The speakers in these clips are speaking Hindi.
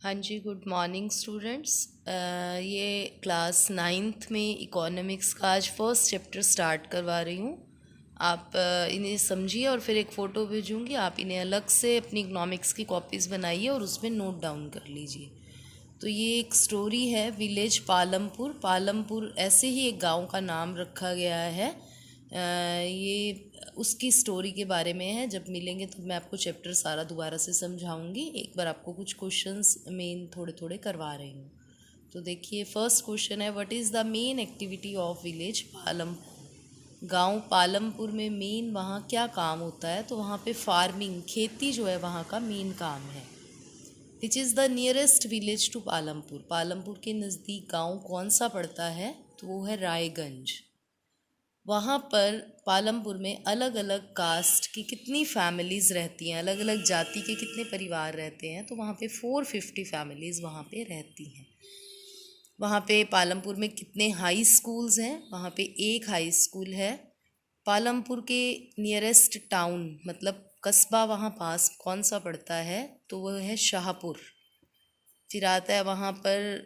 हाँ जी, गुड मॉर्निंग स्टूडेंट्स। ये क्लास नाइन्थ में इकोनॉमिक्स का आज फर्स्ट चैप्टर स्टार्ट करवा रही हूँ। आप इन्हें समझिए और फिर एक फ़ोटो भेजूँगी। आप इन्हें अलग से अपनी इकोनॉमिक्स की कॉपीज़ बनाइए और उसमें नोट डाउन कर लीजिए। तो ये एक स्टोरी है, विलेज पालमपुर। पालमपुर ऐसे ही एक गांव का नाम रखा गया है। ये उसकी स्टोरी के बारे में है। जब मिलेंगे तो मैं आपको चैप्टर सारा दोबारा से समझाऊंगी। एक बार आपको कुछ क्वेश्चंस मेन थोड़े थोड़े करवा रही हूँ। तो देखिए, फर्स्ट क्वेश्चन है, what is the main activity of village Palampur. गांव पालमपुर में मेन वहाँ क्या काम होता है? तो वहाँ पे फार्मिंग, खेती जो है वहाँ का मेन काम है। Which is the nearest village to Palampur. Palampur के नज़दीक गांव कौन सा पड़ता है? तो वो है रायगंज। वहाँ पर पालमपुर में अलग अलग कास्ट की कितनी फैमिलीज़ रहती हैं, अलग अलग जाति के कितने परिवार रहते हैं? तो वहाँ पे 450 फैमिलीज़ वहाँ पे रहती हैं। वहाँ पे पालमपुर में कितने हाई स्कूल्स हैं? वहाँ पे एक हाई स्कूल है। पालमपुर के नियरेस्ट टाउन मतलब कस्बा वहाँ पास कौन सा पड़ता है? तो वह है शाहपुर। फिर आता है वहाँ पर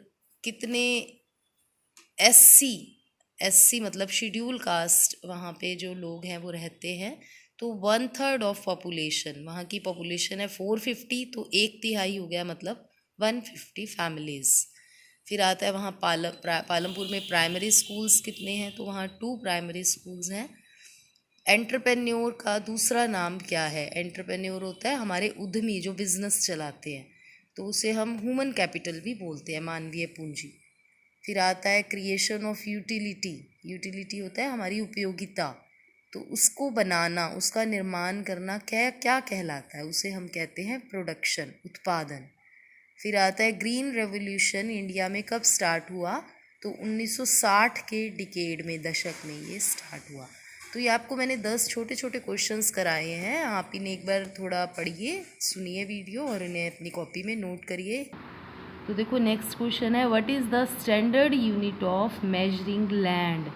कितने एससी, एससी मतलब शेड्यूल कास्ट वहाँ पे जो लोग हैं वो रहते हैं। तो 1/3 ऑफ पॉपुलेशन, वहाँ की पॉपुलेशन है 450, तो एक तिहाई हो गया मतलब 150 फैमिलीज़। फिर आता है वहाँ पालमपुर में प्राइमरी स्कूल्स कितने हैं? तो वहाँ 2 प्राइमरी स्कूल्स हैं। एंटरप्रेन्योर का दूसरा नाम क्या है? एंटरप्रेन्योर होता है हमारे उद्यमी जो बिजनेस चलाते हैं, तो उसे हम ह्यूमन कैपिटल भी बोलते हैं, मानवीय पूंजी। फिर आता है क्रिएशन ऑफ यूटिलिटी। यूटिलिटी होता है हमारी उपयोगिता, तो उसको बनाना, उसका निर्माण करना क्या क्या कहलाता है? उसे हम कहते हैं प्रोडक्शन, उत्पादन। फिर आता है ग्रीन रेवोल्यूशन इंडिया में कब स्टार्ट हुआ? तो 1960 के डिकेड में, दशक में ये स्टार्ट हुआ। तो ये आपको मैंने 10 छोटे छोटे क्वेश्चंस कराए हैं। आप इन्हें एक बार थोड़ा पढ़िए, सुनिए वीडियो और इन्हें अपनी कॉपी में नोट करिए। तो देखो, नेक्स्ट क्वेश्चन है, what is the standard unit of measuring land.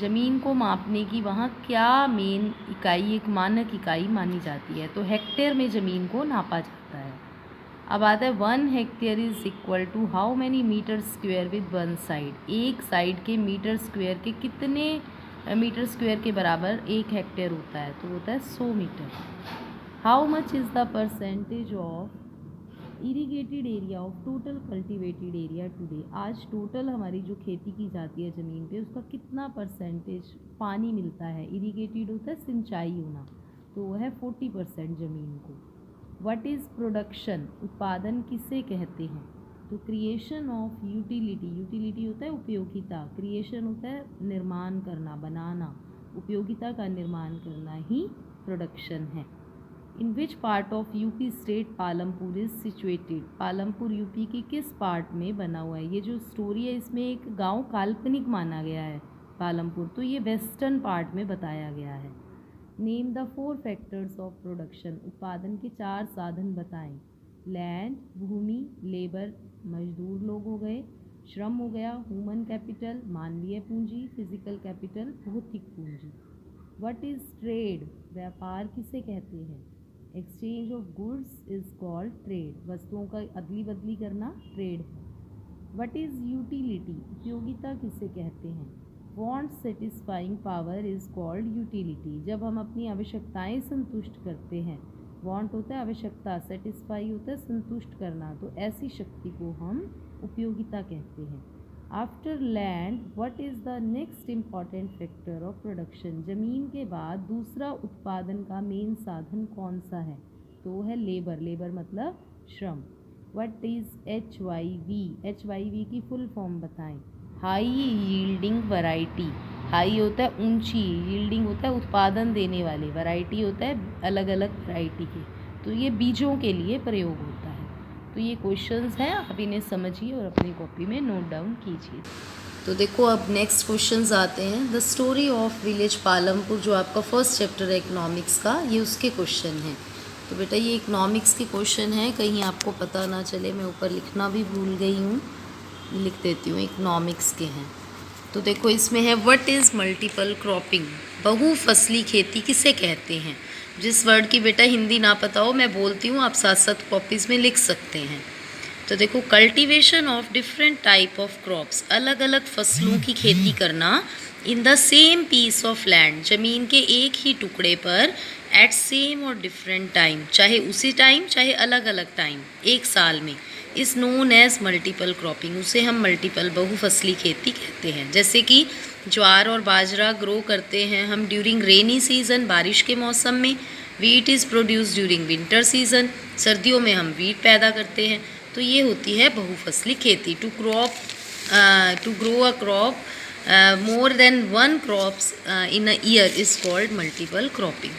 ज़मीन को मापने की वहाँ क्या मेन इकाई, एक मानक इकाई मानी जाती है? तो हेक्टेयर में ज़मीन को नापा जाता है। अब आता है 1 hectare is equal to how many metre square with 1 side. एक साइड के मीटर स्क्वेयर के कितने मीटर स्क्वेयर के बराबर 1 हेक्टेयर होता है? तो होता है 100 metre. How much is the percentage of irrigated area of total cultivated area today. आज टोटल हमारी जो खेती की जाती है ज़मीन पे, उसका कितना परसेंटेज पानी मिलता है? इरीगेटेड होता है सिंचाई होना, तो वो है 40% ज़मीन को। व्हाट इज़ प्रोडक्शन, उत्पादन किसे कहते हैं? तो क्रिएशन ऑफ यूटिलिटी, यूटिलिटी होता है उपयोगिता, क्रिएशन होता है निर्माण करना, बनाना, उपयोगिता का निर्माण करना ही प्रोडक्शन है। In which part of UP state Palampur is situated. Palampur UP के किस पार्ट में बना हुआ है? ये जो स्टोरी है इसमें एक गांव काल्पनिक माना गया है पालमपुर, तो ये वेस्टर्न पार्ट में बताया गया है। Name the 4 factors of production, उत्पादन के 4 साधन बताएं। लैंड भूमि, लेबर मजदूर लोग हो गए, श्रम हो गया, ह्यूमन कैपिटल मानवीय पूंजी, फिजिकल कैपिटल भौतिक पूंजी। व्हाट इज़ ट्रेड, व्यापार किसे कहते हैं? Exchange of goods is called trade, वस्तुओं का अदली बदली करना ट्रेड है। व्हाट इज़ यूटिलिटी, उपयोगिता किसे कहते हैं? Want satisfying power is called utility, जब हम अपनी आवश्यकताएं संतुष्ट करते हैं। वांट होता है आवश्यकता, सेटिस्फाई होता है संतुष्ट करना, तो ऐसी शक्ति को हम उपयोगिता कहते हैं। After land what is the next important factor of production, ज़मीन के बाद दूसरा उत्पादन का मेन साधन कौन सा है? तो वो है लेबर, लेबर मतलब श्रम। व्हाट इज़ HYV, HYV की फुल फॉर्म बताएं। हाई यील्डिंग वैरायटी, हाई होता है ऊंची, यील्डिंग होता है उत्पादन देने वाले, वैरायटी होता है अलग अलग वैरायटी के, तो ये बीजों के लिए प्रयोग होता है। तो ये क्वेश्चंस हैं, आप इन्हें समझिए और अपनी कॉपी में नोट डाउन कीजिए। तो देखो, अब नेक्स्ट क्वेश्चंस आते हैं। The story of village Palampur, जो आपका फर्स्ट चैप्टर है इकोनॉमिक्स का, ये उसके क्वेश्चन हैं। तो बेटा ये इकोनॉमिक्स के क्वेश्चन हैं, कहीं आपको पता ना चले, मैं ऊपर लिखना भी भूल गई हूँ, लिख देती हूँ, इकोनॉमिक्स के हैं। तो देखो इसमें है, व्हाट इज़ मल्टीपल क्रॉपिंग, बहुफसली खेती किसे कहते हैं? जिस वर्ड की बेटा हिंदी ना पता हो मैं बोलती हूँ, आप साथ साथ कॉपीज़ में लिख सकते हैं। तो देखो, cultivation of different type of crops, अलग अलग फसलों की खेती करना in the same piece of land, जमीन के एक ही टुकड़े पर, एट सेम और डिफरेंट टाइम, चाहे उसी टाइम चाहे अलग अलग टाइम, एक साल में, is known as multiple cropping, उसे हम मल्टीपल बहुफसली खेती कहते हैं। जैसे कि ज्वार और बाजरा ग्रो करते हैं हम ड्यूरिंग रेनी सीजन, बारिश के मौसम में। Wheat is produce during winter season, सर्दियों में हम वीट पैदा करते हैं। तो ये होती है बहुफसली खेती। To grow a crop more than one crops in a year is called multiple cropping.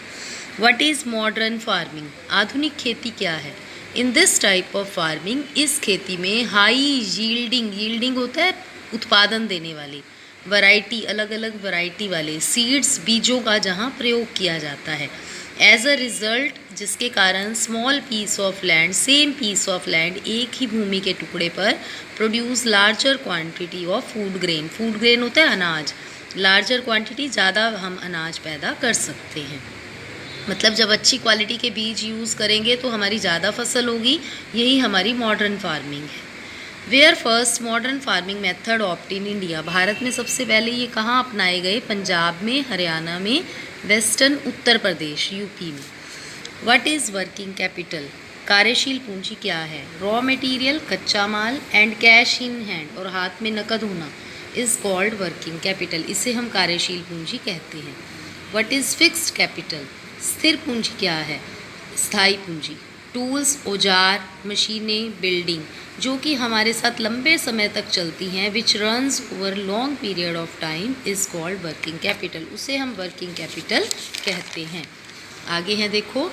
What is modern farming, आधुनिक खेती क्या है? In this type of farming, इस खेती में हाई यील्डिंग होता है उत्पादन देने वाली, वैरायटी, अलग अलग वैरायटी वाले सीड्स, बीजों का जहाँ प्रयोग किया जाता है। एज अ रिजल्ट, जिसके कारण small piece of land, same piece of land, एक ही भूमि के टुकड़े पर produce larger quantity of food grain होता है अनाज, लार्जर क्वांटिटी, ज़्यादा हम अनाज पैदा कर सकते हैं। मतलब जब अच्छी क्वालिटी के बीज यूज़ करेंगे तो हमारी ज़्यादा फसल होगी, यही हमारी मॉडर्न फार्मिंग है। Where first modern farming method opt in India, भारत में सबसे पहले ये कहाँ अपनाए गए? पंजाब में, हरियाणा में, वेस्टर्न उत्तर प्रदेश, यूपी में। व्हाट इज़ वर्किंग कैपिटल, कार्यशील पूंजी क्या है? रॉ मटेरियल, कच्चा माल, एंड कैश इन हैंड, और हाथ में नकद होना, इज़ कॉल्ड वर्किंग कैपिटल, इसे हम कार्यशील पूंजी कहते हैं। व्हाट इज़ फिक्स्ड कैपिटल, स्थिर पूंजी क्या है? स्थायी पूंजी, टूल्स, औजार, मशीनें, बिल्डिंग, जो कि हमारे साथ लंबे समय तक चलती हैं, which runs over long period of time, is called working capital, उसे हम वर्किंग कैपिटल कहते हैं। आगे हैं देखो,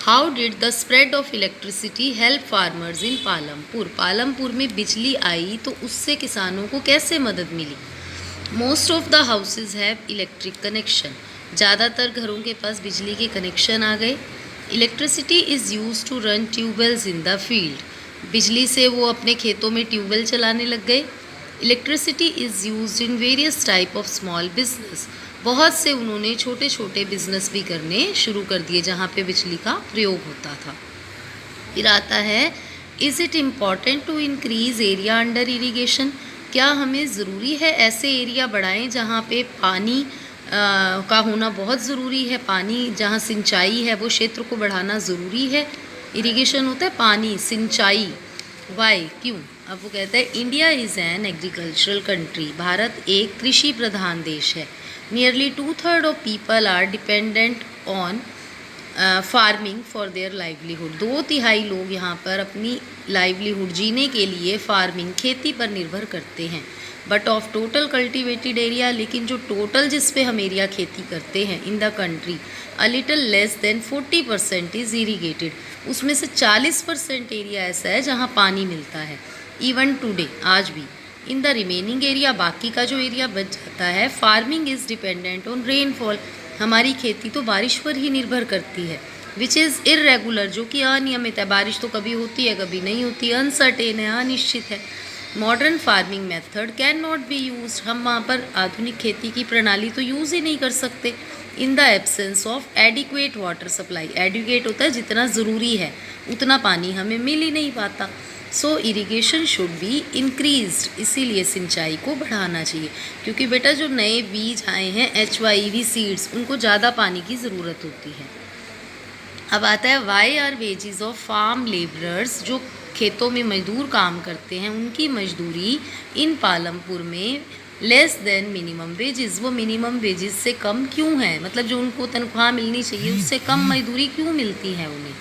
how did the spread of electricity help farmers in Palampur, Palampur में बिजली आई तो उससे किसानों को कैसे मदद मिली? Most of the houses have electric connection, ज़्यादातर घरों के पास बिजली के कनेक्शन आ गए। Electricity is use to run tubewells in the field, बिजली से वो अपने खेतों में ट्यूबवेल चलाने लग गए। Electricity is use in various type of small business, बहुत से उन्होंने छोटे छोटे बिजनेस भी करने शुरू कर दिए जहाँ पे बिजली का प्रयोग होता था। फिर आता है, is it important to increase area under irrigation, क्या हमें ज़रूरी है ऐसे एरिया बढ़ाएं जहाँ पे पानी का होना बहुत ज़रूरी है, पानी जहाँ सिंचाई है वो क्षेत्र को बढ़ाना ज़रूरी है। इरिगेशन होता है पानी, सिंचाई। वाई, क्यों? अब वो कहता है, India is an agricultural country, भारत एक कृषि प्रधान देश है। Nearly 2/3 of people are dependent on farming for their livelihood, 2/3 लोग यहाँ पर अपनी लाइवलीहुड, जीने के लिए फार्मिंग, खेती पर निर्भर करते हैं। But of total cultivated area, लेकिन जो टोटल जिस पे हम एरिया खेती करते हैं in the country, a little less than 40% is irrigated, उसमें से 40% एरिया ऐसा है जहाँ पानी मिलता है। इवन टुडे, आज भी। इन द रिमेनिंग एरिया, बाकी का जो एरिया बच जाता है, farming is dependent on rainfall, हमारी खेती तो बारिश पर ही निर्भर करती है। विच इज़ इरेगुलर, जो कि अनियमित है, बारिश तो कभी होती है कभी नहीं होती, अनसर्टेन है, अनिश्चित है। Modern farming method can not be use, हम वहाँ पर आधुनिक खेती की प्रणाली तो यूज़ ही नहीं कर सकते। In the absence of adequate water supply, adequate होता है जितना ज़रूरी है उतना पानी हमें मिल ही नहीं पाता। सो इरिगेशन शुड बी इंक्रीज्ड, इसीलिए सिंचाई को बढ़ाना चाहिए, क्योंकि बेटा जो नए बीज आए हैं HYV सीड्स, उनको ज़्यादा पानी की ज़रूरत होती है। अब आता है, why are wages of farm labourers, जो खेतों में मजदूर काम करते हैं उनकी मजदूरी इन पालमपुर में लेस देन मिनिमम वेजेस, वो मिनिमम वेजेस से कम क्यों है? मतलब जो उनको तनख्वाह मिलनी चाहिए उससे कम मजदूरी क्यों मिलती है उन्हें?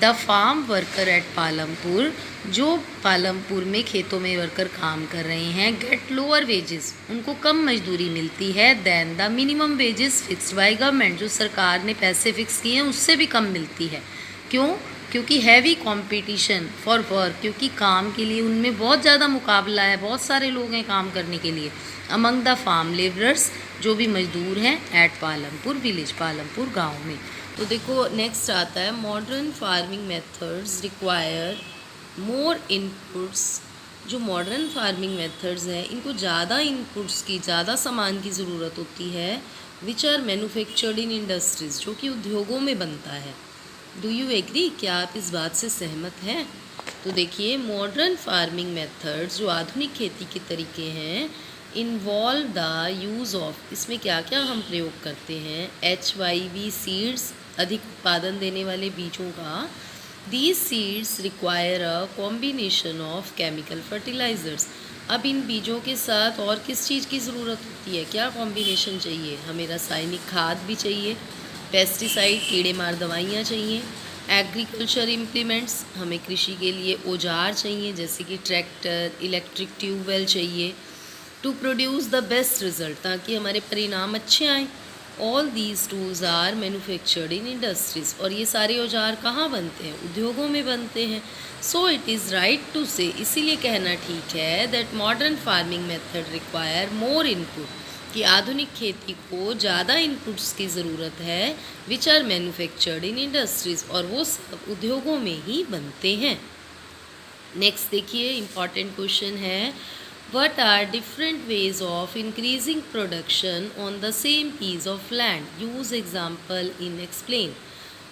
The farm worker at Palampur, जो पालमपुर में खेतों में वर्कर काम कर रहे हैं, गेट लोअर वेजेस, उनको कम मजदूरी मिलती है than the minimum wages fixed by government, जो सरकार ने पैसे फिक्स किए हैं उससे भी कम मिलती है। क्यों? क्योंकि हैवी कंपटीशन फॉर वर्क, क्योंकि काम के लिए उनमें बहुत ज़्यादा मुकाबला है, बहुत सारे लोग हैं काम करने के लिए। अमंग द फार्म लेबरर्स, जो भी मजदूर हैं एट पालमपुर विलेज, पालमपुर गांव में। तो देखो नेक्स्ट आता है, modern farming methods require more inputs, जो मॉडर्न फार्मिंग मेथड्स हैं इनको ज़्यादा इनपुट्स की, ज़्यादा सामान की ज़रूरत होती है, which are manufactured in industries, जो कि उद्योगों में बनता है। डू यू एग्री, क्या आप इस बात से सहमत हैं? तो देखिए मॉडर्न फार्मिंग मेथड्स जो आधुनिक खेती के तरीके हैं इन्वॉल्व द यूज़ ऑफ, इसमें क्या क्या हम प्रयोग करते हैं, HYV सीड्स, अधिक उत्पादन देने वाले बीजों का। These seeds require a combination of chemical fertilisers, अब इन बीजों के साथ और किस चीज़ की ज़रूरत होती है, क्या कॉम्बिनेशन चाहिए, हमें रासायनिक खाद भी चाहिए, पेस्टिसाइड कीड़े मार दवाइयाँ चाहिए, एग्रीकल्चर इम्प्लीमेंट्स, हमें कृषि के लिए औजार चाहिए जैसे कि ट्रैक्टर, इलेक्ट्रिक ट्यूबवेल चाहिए, to produce the best result, ताकि हमारे परिणाम अच्छे आएँ। All these tools are manufactured in industries, और ये सारे औजार कहाँ बनते हैं, उद्योगों में बनते हैं। So it is right to say, इसीलिए कहना ठीक है that modern farming method require more input, कि आधुनिक खेती को ज़्यादा इनपुट्स की ज़रूरत है, which are manufactured in industries, और वो सब उद्योगों में ही बनते हैं। नेक्स्ट देखिए इम्पॉर्टेंट क्वेश्चन है, what are different ways of increasing production on the same piece of land, use example in explain,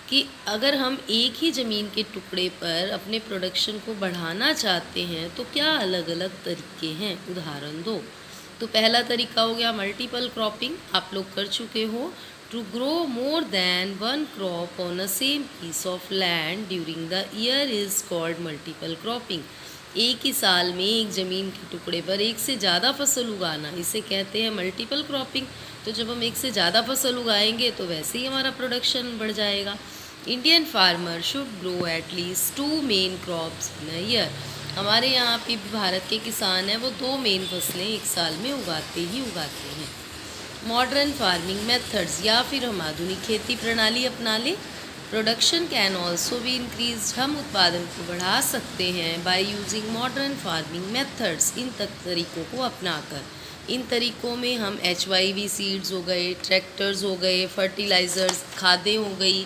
कि अगर हम एक ही ज़मीन के टुकड़े पर अपने प्रोडक्शन को बढ़ाना चाहते हैं तो क्या अलग अलग तरीके हैं, उदाहरण दो। तो पहला तरीका हो गया मल्टीपल क्रॉपिंग, आप लोग कर चुके हो, to grow more than one crop on a same piece of land during the year is called multiple cropping, एक ही साल में एक ज़मीन के टुकड़े पर एक से ज़्यादा फसल उगाना, इसे कहते हैं मल्टीपल क्रॉपिंग। तो जब हम एक से ज़्यादा फसल उगाएंगे तो वैसे ही हमारा प्रोडक्शन बढ़ जाएगा। Indian farmer should grow at least 2 main crops in a year, हमारे यहाँ पे भी भारत के किसान हैं वो 2 मेन फसलें एक साल में उगाते हैं। मॉडर्न फार्मिंग मेथड्स, या फिर हम आधुनिक खेती प्रणाली अपना लें। Production can also be increase, हम उत्पादन को बढ़ा सकते हैं by using modern farming methods, इन तरीकों को अपनाकर। इन तरीकों में हम HYV सीड्स हो गए, ट्रैक्टर्स हो गए, फर्टिलाइज़र्स खादें हो गई,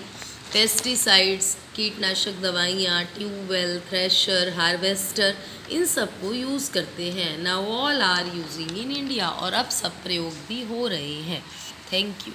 पेस्टिसाइड्स कीटनाशक दवाइयाँ, ट्यूबवेल, थ्रेशर, हार्वेस्टर, इन सब को यूज़ करते हैं। Now all are using in India, और अब सब प्रयोग भी हो रहे हैं। Thank you.